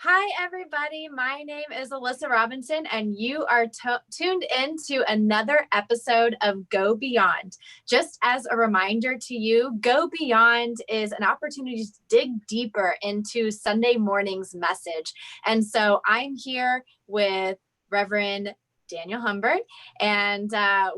Hi, everybody. My name is Alyssa Robinson, and you are tuned in to another episode of Go Beyond. Just as a reminder to you, Go Beyond is an opportunity to dig deeper into Sunday morning's message. And so I'm here with Reverend Daniel Humbert, and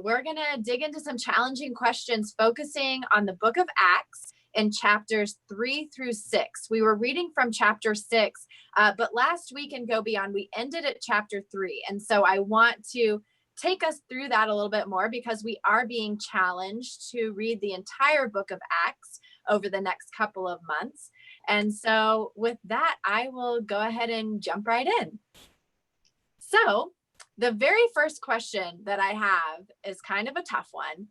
we're going to dig into some challenging questions focusing on the book of Acts in chapters 3 through 6. We were reading from chapter 6, but last week in Go Beyond, we ended at chapter 3. And so I want to take us through that a little bit more because we are being challenged to read the entire book of Acts over the next couple of months. And so with that, I will go ahead and jump right in. So the very first question that I have is kind of a tough one.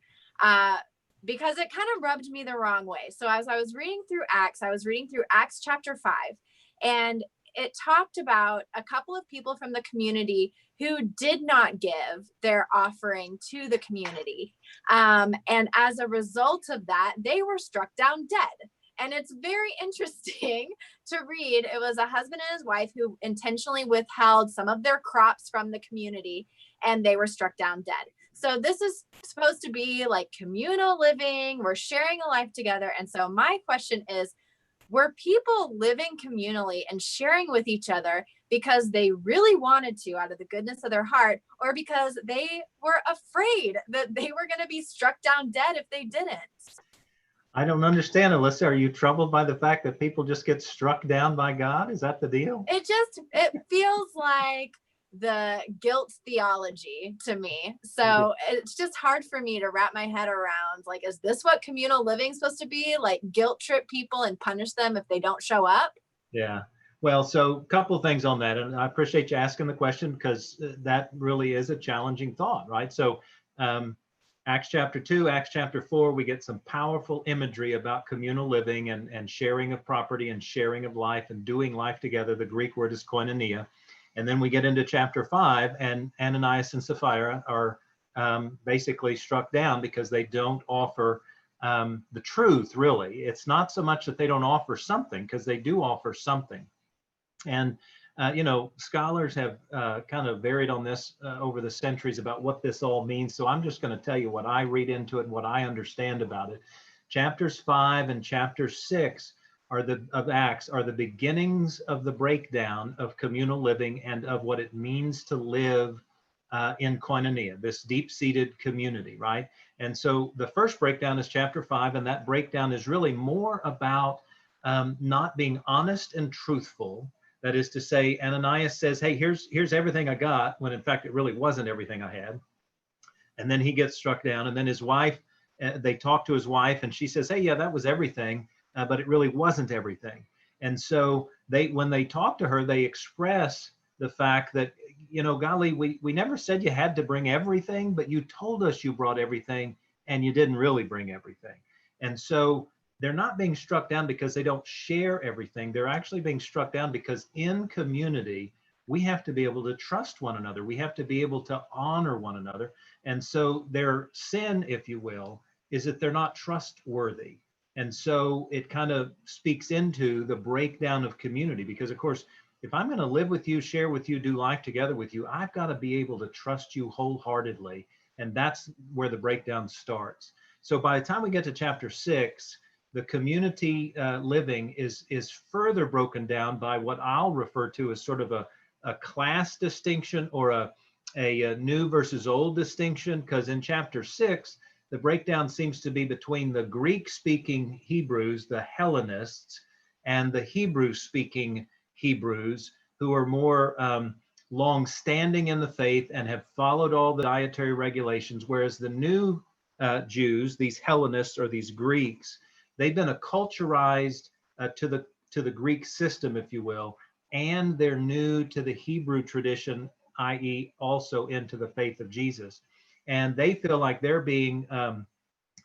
Because it kind of rubbed me the wrong way. So as I was reading through Acts, I was reading through Acts chapter 5, and it talked about a couple of people from the community who did not give their offering to the community. And as a result of that, they were struck down dead. And it's very interesting to read. It was a husband and his wife who intentionally withheld some of their crops from the community, and they were struck down dead. So this is supposed to be like communal living. We're sharing a life together. And so my question is, were people living communally and sharing with each other because they really wanted to out of the goodness of their heart, or because they were afraid that they were going to be struck down dead if they didn't? I don't understand, Alyssa. Are you troubled by the fact that people just get struck down by God? Is that the deal? It feels like the guilt theology to me. So it's just hard for me to wrap my head around, like, is this what communal living is supposed to be? Like guilt trip people and punish them if they don't show up? Yeah. Well, so a couple of things on that. And I appreciate you asking the question because that really is a challenging thought, right? So Acts chapter 2, Acts chapter 4, we get some powerful imagery about communal living and sharing of property and sharing of life and doing life together. The Greek word is koinonia. And then we get into chapter 5, and Ananias and Sapphira are basically struck down because they don't offer the truth, really. It's not so much that they don't offer something, because they do offer something. And, scholars have kind of varied on this over the centuries about what this all means. So I'm just going to tell you what I read into it and what I understand about it. Chapters 5 and chapter 6 of Acts are the beginnings of the breakdown of communal living and of what it means to live in koinonia, this deep-seated community, right? And so the first breakdown is chapter 5, and that breakdown is really more about not being honest and truthful. That is to say, Ananias says, hey, here's everything I got, when in fact it really wasn't everything I had. And then he gets struck down, and then his wife, they talk to his wife, and she says, hey, yeah, that was everything. But it really wasn't everything. And so when they talk to her, they express the fact that, golly, we never said you had to bring everything, but you told us you brought everything and you didn't really bring everything. And so they're not being struck down because they don't share everything. They're actually being struck down because in community, we have to be able to trust one another. We have to be able to honor one another. And so their sin, if you will, is that they're not trustworthy. And so it kind of speaks into the breakdown of community, because of course, if I'm going to live with you, share with you, do life together with you, I've got to be able to trust you wholeheartedly. And that's where the breakdown starts. So by the time we get to chapter 6, the community living is further broken down by what I'll refer to as sort of a class distinction, or a new versus old distinction, because in chapter 6, the breakdown seems to be between the Greek-speaking Hebrews, the Hellenists, and the Hebrew-speaking Hebrews, who are more long-standing in the faith and have followed all the dietary regulations, whereas the new Jews, these Hellenists or these Greeks, they've been acculturized to the Greek system, if you will, and they're new to the Hebrew tradition, i.e. also into the faith of Jesus. And they feel like they're being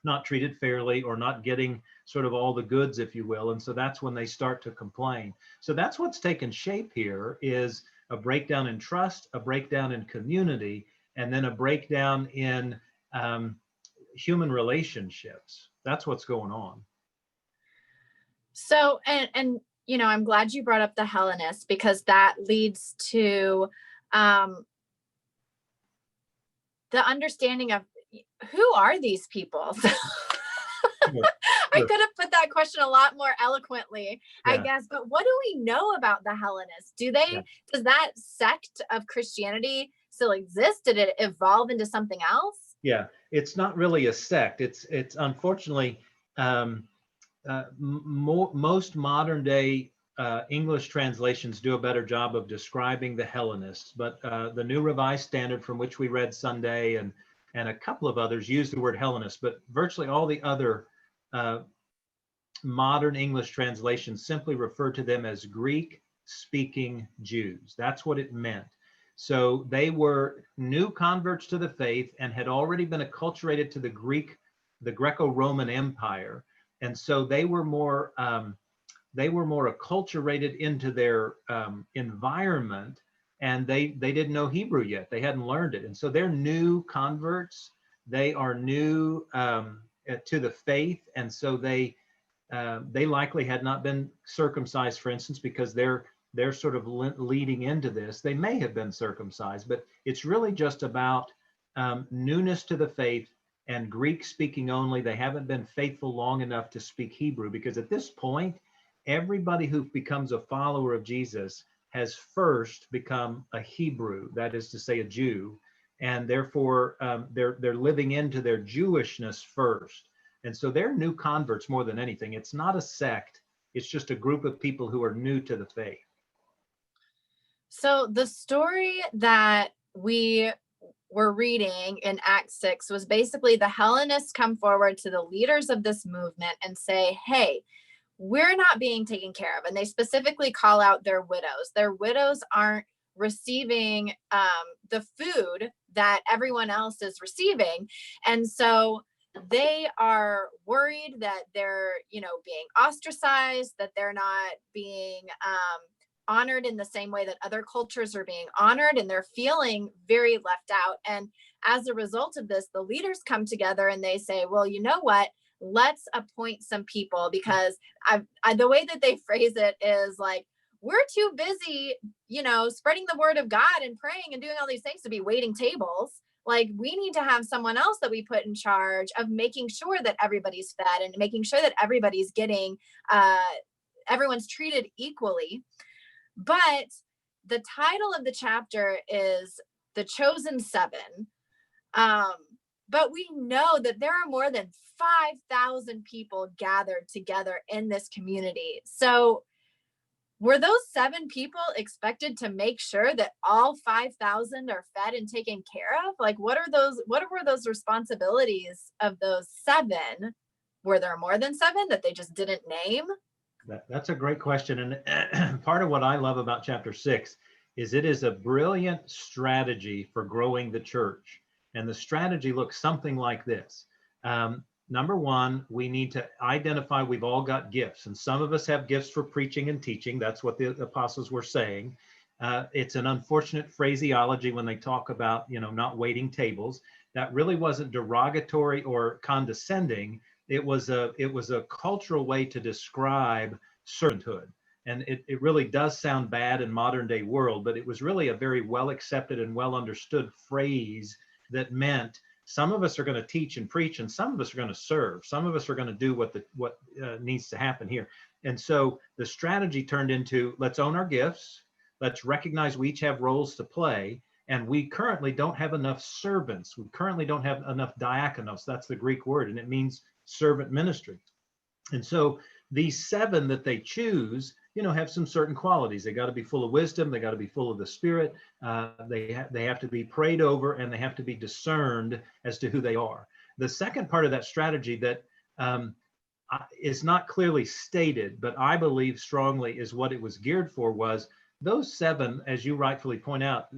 not treated fairly, or not getting sort of all the goods, if you will. And so that's when they start to complain. So that's what's taken shape here, is a breakdown in trust, a breakdown in community, and then a breakdown in human relationships. That's what's going on. So, and I'm glad you brought up the Hellenists, because that leads to the understanding of who are these people. I could have put that question a lot more eloquently, I guess, but what do we know about the Hellenists? Does that sect of Christianity still exist? Did it evolve into something else? Yeah, it's not really a sect. It's unfortunately, most modern day English translations do a better job of describing the Hellenists, but the New Revised Standard, from which we read Sunday, and a couple of others use the word Hellenist, but virtually all the other modern English translations simply refer to them as Greek-speaking Jews. That's what it meant. So they were new converts to the faith and had already been acculturated to the Greco-Roman Empire, and so they were more acculturated into their environment, and they didn't know Hebrew yet. They hadn't learned it, and so they're new converts. They are new to the faith, and so they likely had not been circumcised, for instance, because they're sort of leading into this. They may have been circumcised, but it's really just about newness to the faith and Greek speaking only. They haven't been faithful long enough to speak Hebrew, because at this point, everybody who becomes a follower of Jesus has first become a Hebrew, that is to say, a Jew, and therefore they're living into their Jewishness first. And so they're new converts more than anything. It's not a sect. It's just a group of people who are new to the faith. So the story that we were reading in Acts 6 was basically the Hellenists come forward to the leaders of this movement and say, hey, we're not being taken care of. And they specifically call out their widows. Their widows aren't receiving the food that everyone else is receiving. And so they are worried that they're, being ostracized, that they're not being honored in the same way that other cultures are being honored, and they're feeling very left out. And as a result of this, the leaders come together and they say, well, you know what? Let's appoint some people, because the way that they phrase it is like, we're too busy, spreading the word of God and praying and doing all these things to be waiting tables. Like, we need to have someone else that we put in charge of making sure that everybody's fed and making sure that everybody's getting, everyone's treated equally. But the title of the chapter is The Chosen Seven. But we know that there are more than 5,000 people gathered together in this community. So were those 7 people expected to make sure that all 5,000 are fed and taken care of? Like, what were those responsibilities of those 7? Were there more than 7 that they just didn't name? That's a great question. And part of what I love about chapter 6 is it is a brilliant strategy for growing the church. And the strategy looks something like this. Number one, we need to identify we've all got gifts, and some of us have gifts for preaching and teaching. That's what the apostles were saying. It's an unfortunate phraseology when they talk about, not waiting tables. That really wasn't derogatory or condescending. It was a cultural way to describe servanthood. And it really does sound bad in modern day world, but it was really a very well accepted and well understood phrase that meant some of us are going to teach and preach, and some of us are going to serve. Some of us are going to do what needs to happen here. And so the strategy turned into, let's own our gifts. Let's recognize we each have roles to play. And we currently don't have enough servants. We currently don't have enough diakonos. That's the Greek word, and it means servant ministry. And so these 7 that they choose, have some certain qualities. They got to be full of wisdom. They got to be full of the Spirit. They have to be prayed over, and they have to be discerned as to who they are. The second part of that strategy that is not clearly stated, but I believe strongly is what it was geared for, was those 7, as you rightfully point out,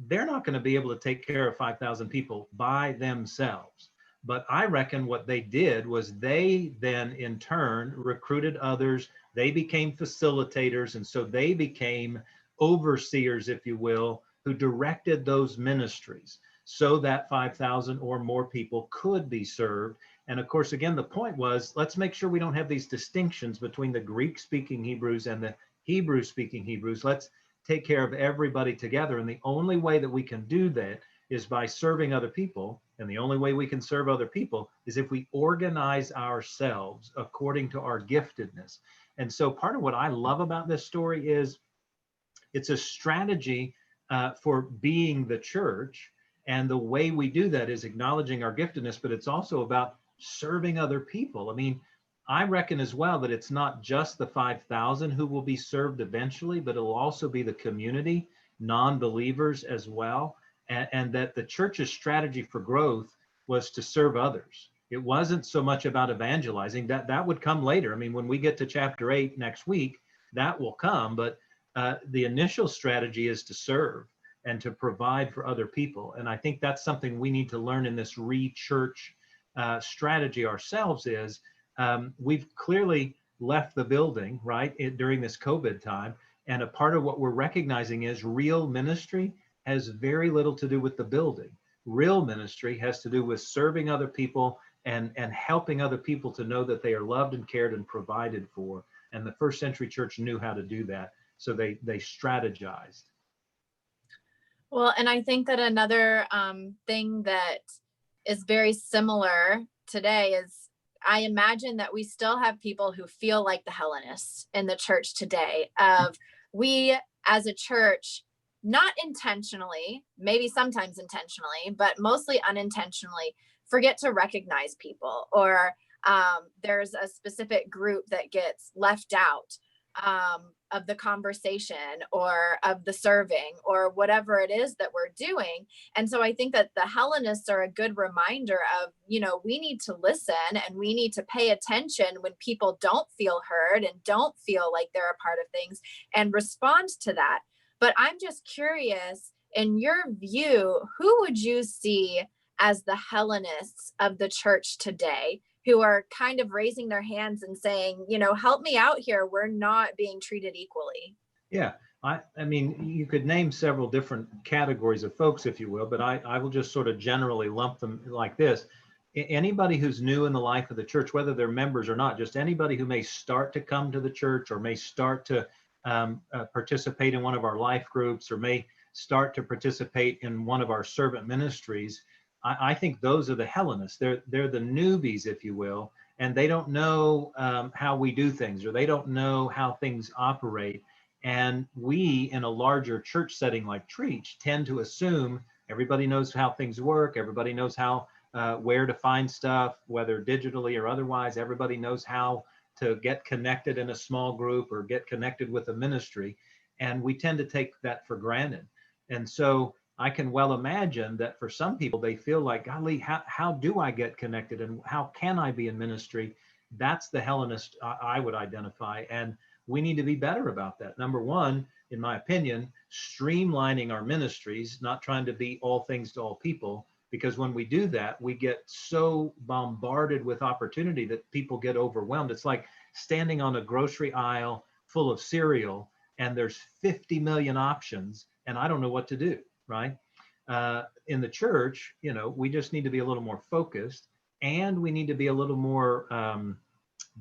they're not going to be able to take care of 5,000 people by themselves. But I reckon what they did was they then in turn recruited others. They became facilitators. And so they became overseers, if you will, who directed those ministries so that 5,000 or more people could be served. And of course, again, the point was, let's make sure we don't have these distinctions between the Greek-speaking Hebrews and the Hebrew-speaking Hebrews. Let's take care of everybody together. And the only way that we can do that is by serving other people. And the only way we can serve other people is if we organize ourselves according to our giftedness. And so part of what I love about this story is it's a strategy for being the church. And the way we do that is acknowledging our giftedness, but it's also about serving other people. I mean, I reckon as well that it's not just the 5,000 who will be served eventually, but it'll also be the community, non-believers as well. And that the church's strategy for growth was to serve others. It wasn't so much about evangelizing. That would come later. I mean, when we get to chapter 8 next week, that will come. But the initial strategy is to serve and to provide for other people. And I think that's something we need to learn in this re-church strategy ourselves is we've clearly left the building, right, during this COVID time. And a part of what we're recognizing is real ministry has very little to do with the building. Real ministry has to do with serving other people and helping other people to know that they are loved and cared and provided for. And the first century church knew how to do that. So they strategized. Well, and I think that another thing that is very similar today is I imagine that we still have people who feel like the Hellenists in the church today. We as a church, not intentionally, maybe sometimes intentionally, but mostly unintentionally, forget to recognize people, or there's a specific group that gets left out of the conversation or of the serving or whatever it is that we're doing. And so I think that the Hellenists are a good reminder of, we need to listen and we need to pay attention when people don't feel heard and don't feel like they're a part of things and respond to that. But I'm just curious, in your view, who would you see as the Hellenists of the church today, who are kind of raising their hands and saying, help me out here. We're not being treated equally. Yeah, I mean, you could name several different categories of folks, if you will, but I will just sort of generally lump them like this. Anybody who's new in the life of the church, whether they're members or not, just anybody who may start to come to the church or may start to participate in one of our life groups or may start to participate in one of our servant ministries. I think those are the Hellenists. They're the newbies, if you will, and they don't know how we do things, or they don't know how things operate. And we, in a larger church setting like Trietsch, tend to assume everybody knows how things work. Everybody knows how where to find stuff, whether digitally or otherwise. Everybody knows how to get connected in a small group or get connected with a ministry. And we tend to take that for granted. And so I can well imagine that for some people, they feel like, golly, how do I get connected and how can I be in ministry? That's the Hellenist I would identify. And we need to be better about that. Number one, in my opinion, streamlining our ministries, not trying to be all things to all people, because when we do that, we get so bombarded with opportunity that people get overwhelmed. It's like standing on a grocery aisle full of cereal and there's 50 million options and I don't know what to do. Right? In the church, we just need to be a little more focused, and we need to be a little more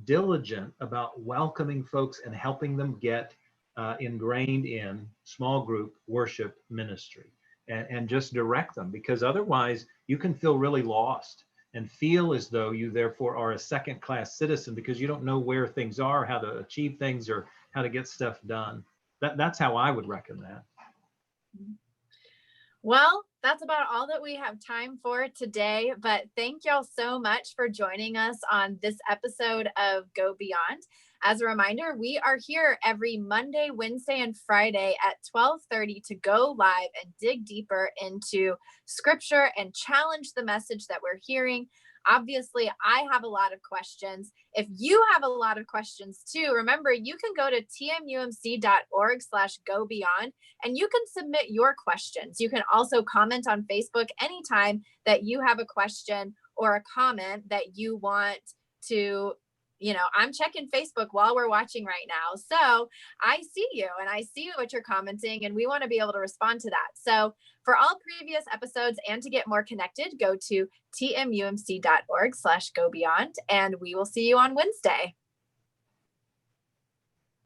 diligent about welcoming folks and helping them get ingrained in small group worship ministry and just direct them, because otherwise you can feel really lost and feel as though you therefore are a second-class citizen because you don't know where things are, how to achieve things, or how to get stuff done. That's how I would reckon that. Well, that's about all that we have time for today, but thank y'all so much for joining us on this episode of Go Beyond. As a reminder, we are here every Monday, Wednesday, and Friday at 12:30 to go live and dig deeper into scripture and challenge the message that we're hearing. Obviously, I have a lot of questions. If you have a lot of questions too, remember, you can go to tmumc.org/go-beyond and you can submit your questions. You can also comment on Facebook anytime that you have a question or a comment that you want to I'm checking Facebook while we're watching right now. So I see you and I see what you're commenting, and we want to be able to respond to that. So for all previous episodes and to get more connected, go to tmumc.org/go beyond, and we will see you on Wednesday.